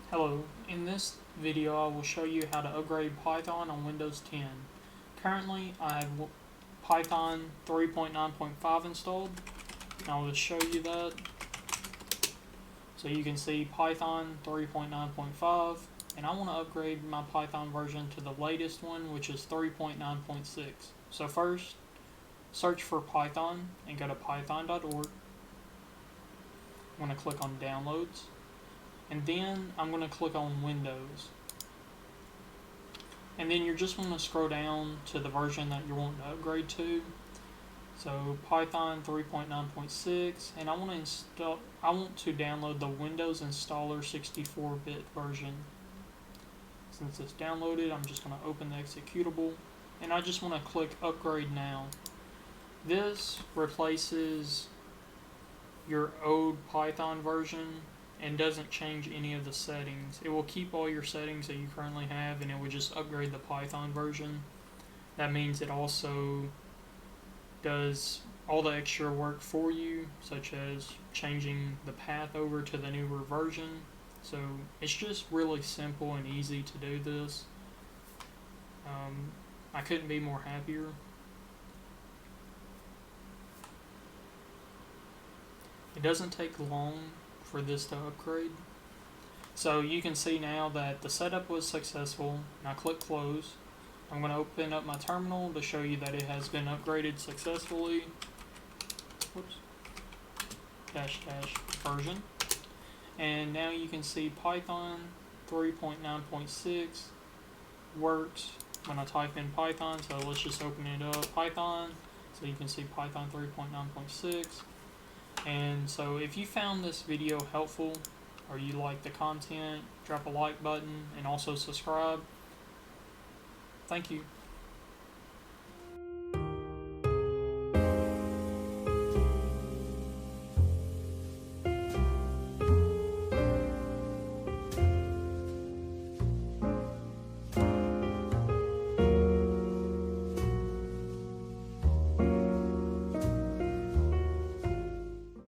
Hello, in this video I will show you how to upgrade Python on Windows 10. Currently I have Python 3.9.5 installed, and I will show you that. So you can see Python 3.9.5, and I want to upgrade my Python version to the latest one, which is 3.9.6. So first, search for Python and go to python.org. I'm going to click on Downloads, and then I'm going to click on Windows. And then you're just want to scroll down to the version that you're wanting to upgrade to. So Python 3.9.6, and I want to download the Windows Installer 64-bit version. Since it's downloaded, I'm just going to open the executable, and I just want to click Upgrade Now. This replaces your old Python version and doesn't change any of the settings. It will keep all your settings that you currently have, and it will just upgrade the Python version. That means it also does all the extra work for you, such as changing the path over to the newer version. So it's just really simple and easy to do this. I couldn't be more happier. It doesn't take long for this to upgrade. So you can see now that the setup was successful, and I click close. I'm going to open up my terminal to show you that it has been upgraded successfully. Whoops. -- version. And now you can see Python 3.9.6 works when I type in Python. So let's just open it up, Python. So you can see Python 3.9.6. And so if you found this video helpful, or you like the content, drop a like button and also subscribe. Thank you.